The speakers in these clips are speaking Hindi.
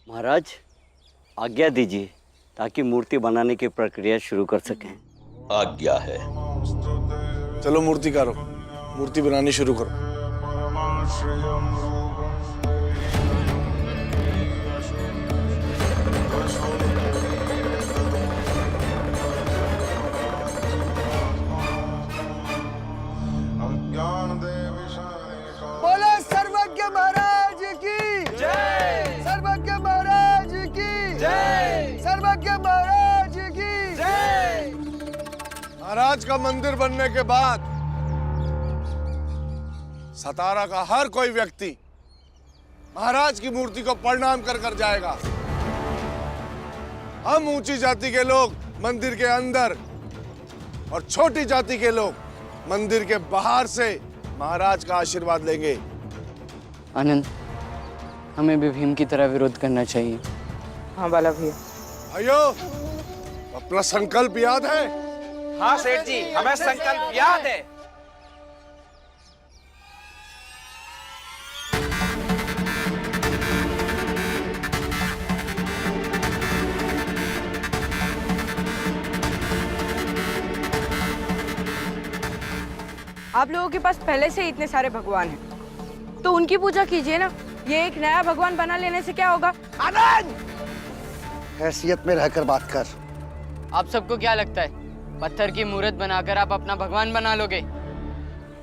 महाराज आज्ञा दीजिए ताकि मूर्ति बनाने की प्रक्रिया शुरू कर सकें। आज्ञा है। चलो मूर्तिकारों, मूर्ति बनानी शुरू करो। बोले सर्वज्ञ महाराज की जय, सर्वज्ञ महाराज की जय, सर्वज्ञ महाराज की जय। महाराज का मंदिर बनने के बाद सतारा का हर कोई व्यक्ति महाराज की मूर्ति को प्रणाम कर कर जाएगा। हम ऊंची जाति के लोग मंदिर के अंदर और छोटी जाति के लोग मंदिर के बाहर से महाराज का आशीर्वाद लेंगे। आनंद, हमें भी भीम की तरह विरोध करना चाहिए। हाँ बाला भैया। भाइयों, अपना संकल्प याद है? हाँ सेठ जी, हमें संकल्प याद है। आप लोगों के पास पहले से इतने सारे भगवान हैं, तो उनकी पूजा कीजिए ना। ये एक नया भगवान बना लेने से क्या होगा? आनंद, हैसियत में रहकर बात कर। आप सबको क्या लगता है पत्थर की मूर्त बनाकर आप अपना भगवान बना लोगे?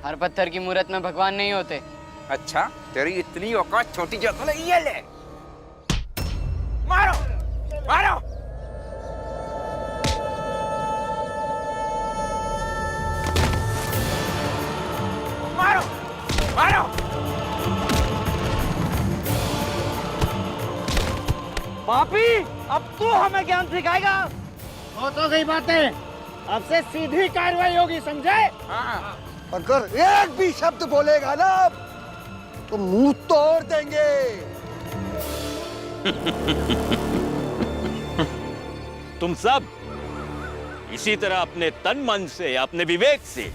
हर पत्थर की मूर्त में भगवान नहीं होते। अच्छा, तेरी इतनी औकात छोटी जात ले, ये ले। मारो, मारो। मारो, मारो। पापी, अब तू हमें ज्ञान सिखाएगा? वो तो सही बात है, अब से सीधी कार्रवाई होगी, समझे? हाँ। अगर एक भी शब्द बोलेगा ना तो मुंह तोड़ देंगे। तुम सब इसी तरह अपने तन मन से, अपने विवेक से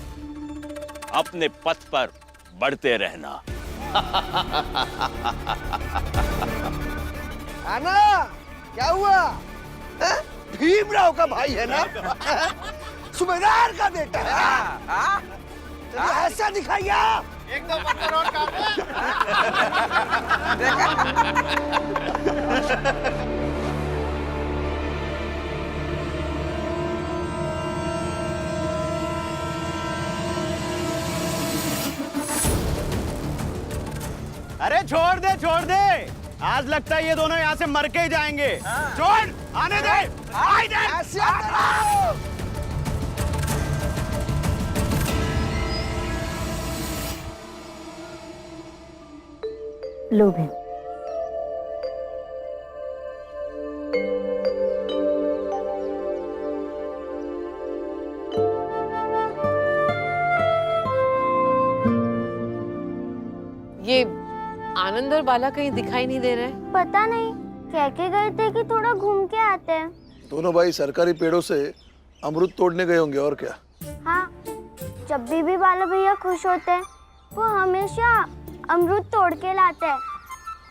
अपने पथ पर बढ़ते रहना। आना, क्या हुआ? भीमराव का भाई है ना? सुबेदार का बेटा है। तो ऐसा दिखाइया। एक दो पत्थर और अरे छोड़ दे, छोड़ दे। आज लगता है ये दोनों यहाँ से मर के ही जाएंगे। छोड़, आने दे, आने दे। लो भीम। ये आनंद और बाला कहीं दिखाई नहीं दे रहे। पता नहीं, कह के गए थे कि थोड़ा घूम के आते हैं। दोनों भाई सरकारी पेड़ों से अमरूद तोड़ने गए होंगे, और क्या। हाँ, जब भी बाला भैया खुश होते हैं वो हमेशा अमरूद तोड़ के लाते हैं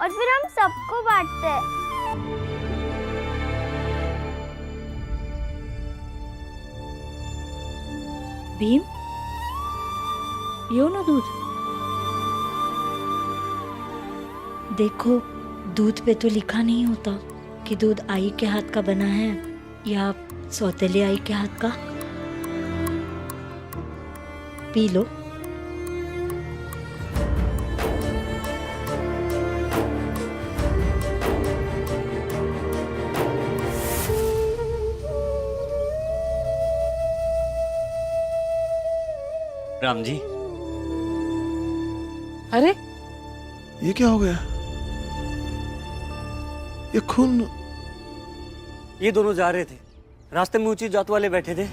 और फिर हम सबको बांटते हैं। भीम, यो ना दूध। देखो, दूध पे तो लिखा नहीं होता कि दूध आई के हाथ का बना है या सौतेले आई के हाथ का। P low. राम जी, अरे ये क्या हो गया? ये खून। ये दोनों जा रहे थे, रास्ते में ऊंची जात वाले बैठे थे।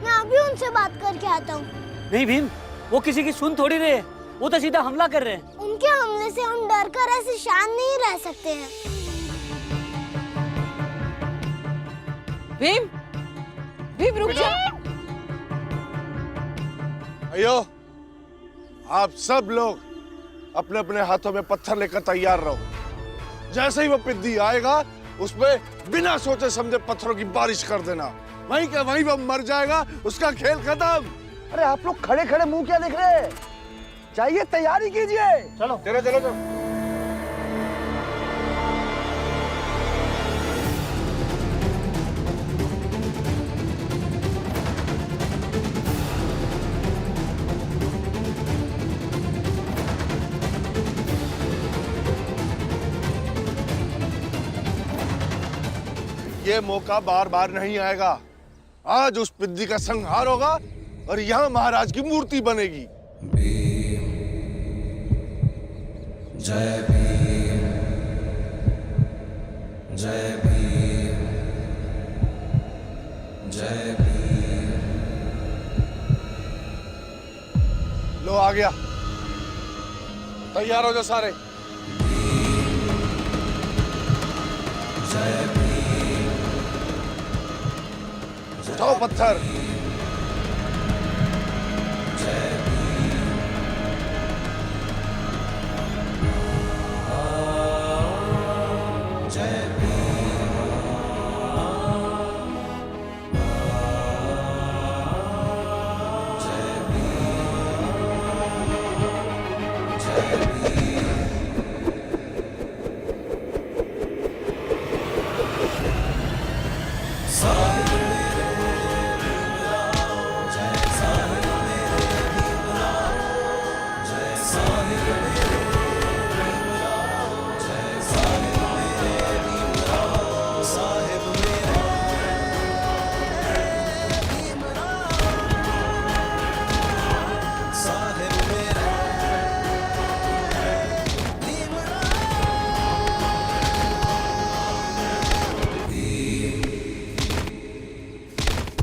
मैं अभी उनसे बात करके आता हूँ। नहीं भीम, वो किसी की सुन थोड़ी रहे, वो तो सीधा हमला कर रहे हैं। उनके हमले से हम डर कर ऐसे शांत नहीं रह सकते हैं। भीम, भीम रुक जा। अयो, आप सब लोग अपने अपने हाथों में पत्थर लेकर तैयार रहो। जैसे ही वो पिद्दी आएगा, उसमें बिना सोचे समझे पत्थरों की बारिश कर देना। वहीं का वहीं वो मर जाएगा, उसका खेल खत्म। अरे आप लोग खड़े खड़े मुंह क्या देख रहे हैं? चाहिए तैयारी कीजिए। चलो चलो चलो चलो। ये मौका बार बार नहीं आएगा। आज उस पिद्दी का संहार होगा और यहाँ महाराज की मूर्ति बनेगी। जय भीम, जय भीम, जय भीम। लो आ गया, तैयार हो जाओ सारे। जय भीम, उठाओ पत्थर। जय भीम, जय भीम, जय भीम,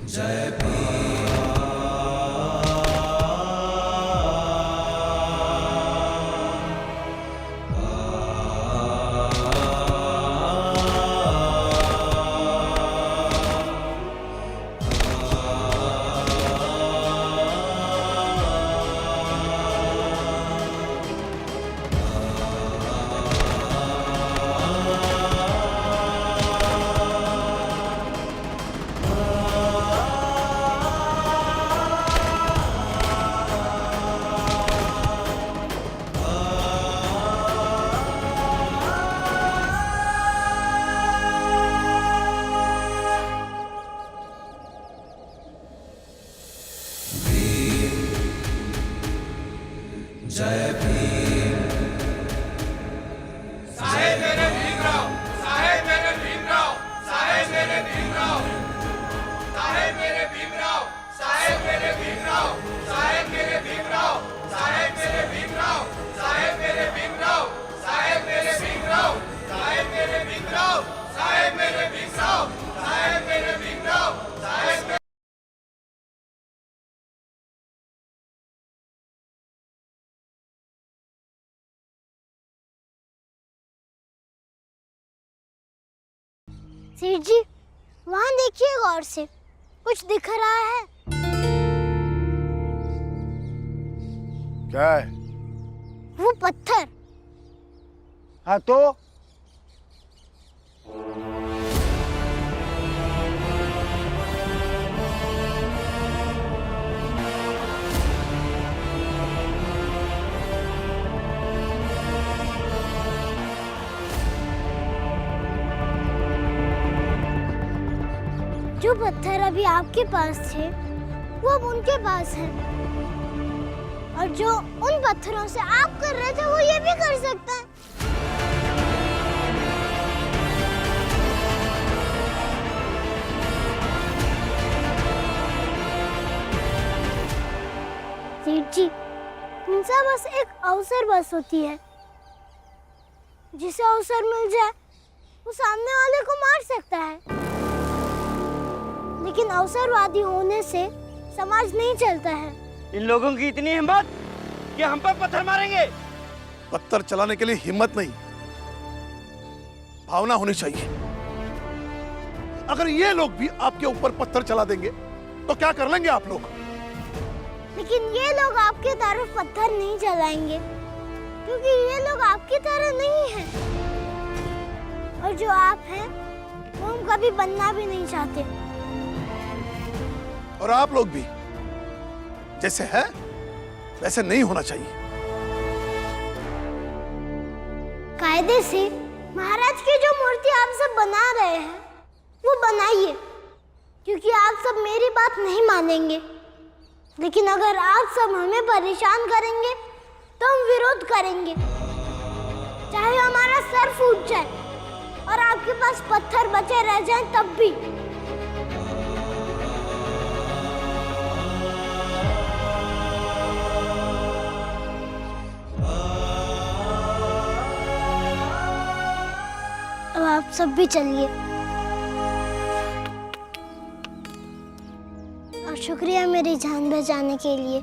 जय भीम। जय भीम। साहेब मेरे भीमराव, साहेब मेरे भीमराव, साहेब मेरे भीमराव, साहेब मेरे भीमराव, साहेब मेरे भीमराव, साहेब मेरे भीमराव, साहेब मेरे भीमराव, साहेब मेरे भीमराव, साहेब मेरे भीमराव, साहेब मेरे भीमराव, साहेब मेरे भीमराव, साहेब मेरे भीमराव, साहेब मेरे। सेठ जी, वहाँ देखिए गौर से, कुछ दिख रहा है? क्या है? वो पत्थर। हाँ तो जो पत्थर अभी आपके पास थे, वो अब उनके पास है। और जो उन पत्थरों से आप कर रहे थे, वो ये भी कर सकता है। सेठ जी, हिंसा बस एक अवसर बस होती है। जिसे अवसर मिल जाए, वो सामने वाले को मार सकता है। लेकिन अवसरवादी होने से समाज नहीं चलता है। इन लोगों की इतनी हिम्मत कि हम पर पत्थर मारेंगे। पत्थर चलाने के लिए हिम्मत नहीं, भावना होनी चाहिए। अगर ये लोग भी आपके ऊपर पत्थर चला देंगे तो क्या कर लेंगे आप लोग? लेकिन ये लोग आपकी तरफ पत्थर नहीं चलाएंगे, क्योंकि ये लोग आपकी तरह नहीं हैं। और जो आप हैं वो हम कभी बनना भी नहीं चाहते। और आप लोग भी जैसे है वैसे नहीं होना चाहिए। कायदे से महाराज की जो मूर्ति आप सब बना रहे हैं वो बनाइए, क्योंकि आप सब मेरी बात नहीं मानेंगे। लेकिन अगर आप सब हमें परेशान करेंगे तो हम विरोध करेंगे, चाहे हमारा सर फूट जाए और आपके पास पत्थर बचे रह जाएं तब भी। अब आप सब भी चलिए। और शुक्रिया मेरी जान बचाने के लिए।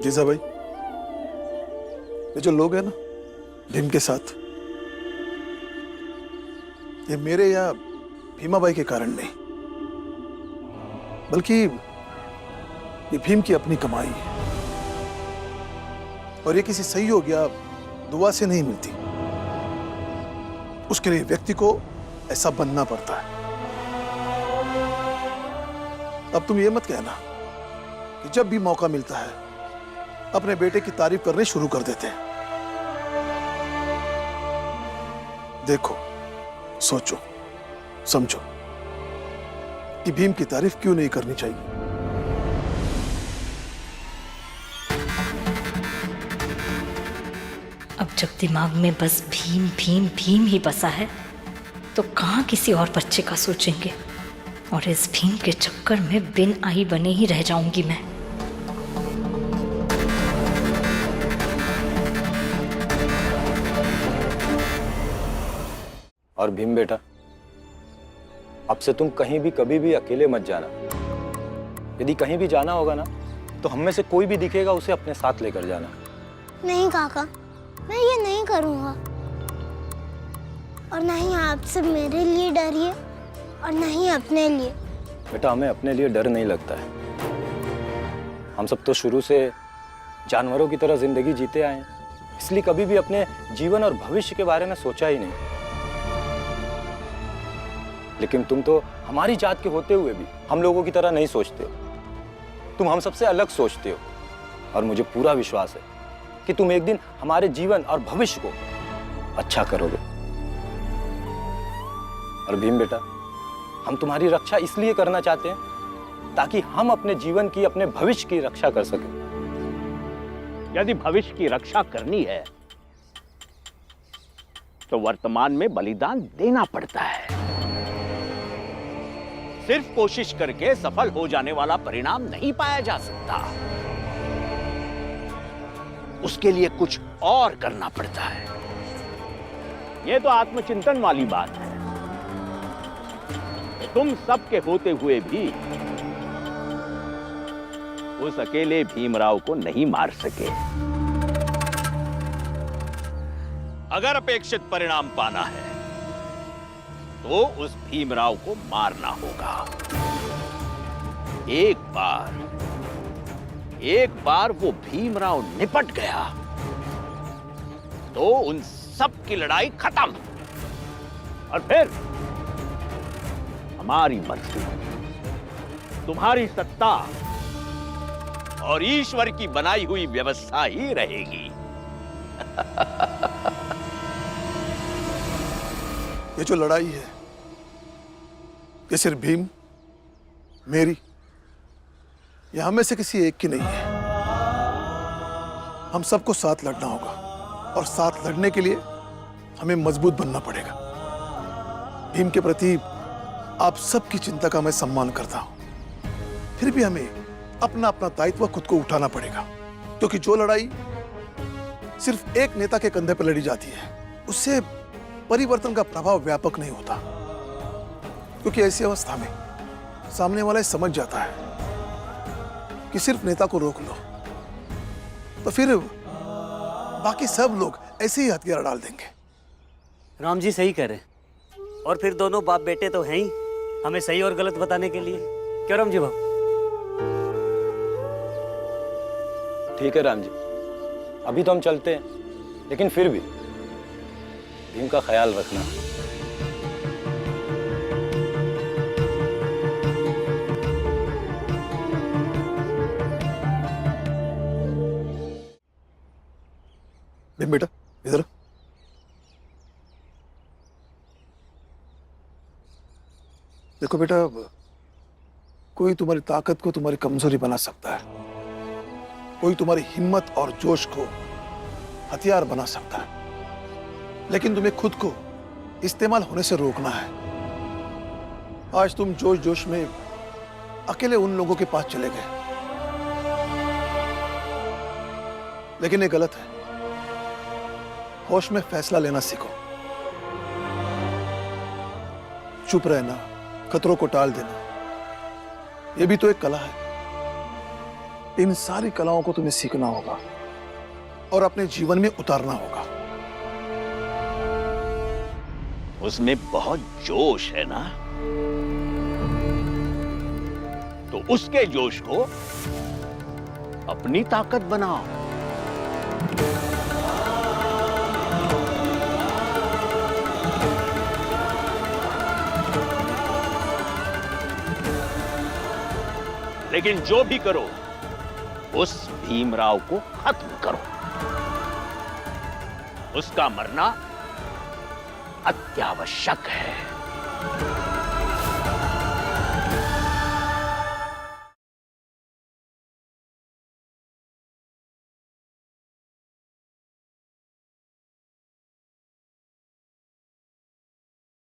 जीजा भाई, ये जो लोग हैं ना भीम के साथ, ये मेरे या भीमा बाई के कारण नहीं, बल्कि ये भीम की अपनी कमाई है। और ये किसी सहयोग या दुआ से नहीं मिलती, उसके लिए व्यक्ति को ऐसा बनना पड़ता है। अब तुम ये मत कहना कि जब भी मौका मिलता है अपने बेटे की तारीफ करनी शुरू कर देते हैं। देखो, सोचो, समझो कि भीम की तारीफ क्यों नहीं करनी चाहिए। अब जब दिमाग में बस भीम भीम भीम ही बसा है तो कहाँ किसी और बच्चे का सोचेंगे, और इस भीम के चक्कर में बिन आई बने ही रह जाऊंगी मैं। और भीम बेटा, अब से तुम कहीं भी कभी भी अकेले मत जाना। यदि कहीं भी जाना होगा ना तो हम में से कोई भी दिखेगा उसे अपने साथ लेकर जाना। नहीं काका, मैं ये नहीं करूँगा। और ना ही आप सब मेरे लिए डरिए और ना ही अपने लिए। बेटा, हमें अपने लिए डर नहीं लगता है। हम सब तो शुरू से जानवरों की तरह जिंदगी जीते आए हैं, इसलिए कभी भी अपने जीवन और भविष्य के बारे में सोचा ही नहीं। लेकिन तुम तो हमारी जात के होते हुए भी हम लोगों की तरह नहीं सोचते हो। तुम हम सबसे अलग सोचते हो, और मुझे पूरा विश्वास है कि तुम एक दिन हमारे जीवन और भविष्य को अच्छा करोगे। और भीम बेटा, हम तुम्हारी रक्षा इसलिए करना चाहते हैं ताकि हम अपने जीवन की, अपने भविष्य की रक्षा कर सकें। यदि भविष्य की रक्षा करनी है तो वर्तमान में बलिदान देना पड़ता है। सिर्फ कोशिश करके सफल हो जाने वाला परिणाम नहीं पाया जा सकता। उसके लिए कुछ और करना पड़ता है। यह तो आत्मचिंतन वाली बात है। तुम सबके होते हुए भी उस अकेले भीमराव को नहीं मार सके। अगर अपेक्षित परिणाम पाना है तो उस भीमराव को मारना होगा। एक बार वो भीमराव निपट गया तो उन सब की लड़ाई खत्म। और फिर हमारी मर्जी, तुम्हारी सत्ता और ईश्वर की बनाई हुई व्यवस्था ही रहेगी। ये जो लड़ाई है ये सिर्फ भीम, मेरी या हम में से किसी एक की नहीं है। हम सबको साथ लड़ना होगा और साथ लड़ने के लिए हमें मजबूत बनना पड़ेगा। भीम के प्रति आप सबकी चिंता का मैं सम्मान करता हूं, फिर भी हमें अपना अपना दायित्व खुद को उठाना पड़ेगा, क्योंकि जो लड़ाई सिर्फ एक नेता के कंधे पर लड़ी जाती है उससे परिवर्तन का प्रभाव व्यापक नहीं होता। क्योंकि ऐसी अवस्था में सामने वाला समझ जाता है कि सिर्फ नेता को रोक लो तो फिर बाकी सब लोग ऐसे ही हथियार डाल देंगे। राम जी सही कह रहे हैं, और फिर दोनों बाप बेटे तो हैं ही हमें सही और गलत बताने के लिए। क्यों राम जी बाबू? ठीक है राम जी, अभी तो हम चलते हैं, लेकिन फिर भी भीम का ख्याल रखना। भीम बेटा इधर। देखो बेटा, कोई तुम्हारी ताकत को तुम्हारी कमजोरी बना सकता है, कोई तुम्हारी हिम्मत और जोश को हथियार बना सकता है, लेकिन तुम्हें खुद को इस्तेमाल होने से रोकना है। आज तुम जोश जोश में अकेले उन लोगों के पास चले गए, लेकिन ये गलत है। होश में फैसला लेना सीखो, चुप रहना, खतरों को टाल देना, यह भी तो एक कला है। इन सारी कलाओं को तुम्हें सीखना होगा और अपने जीवन में उतारना होगा। उसमें बहुत जोश है ना, तो उसके जोश को अपनी ताकत बनाओ। लेकिन जो भी करो उस भीमराव को खत्म करो। उसका मरना अत्यावश्यक है।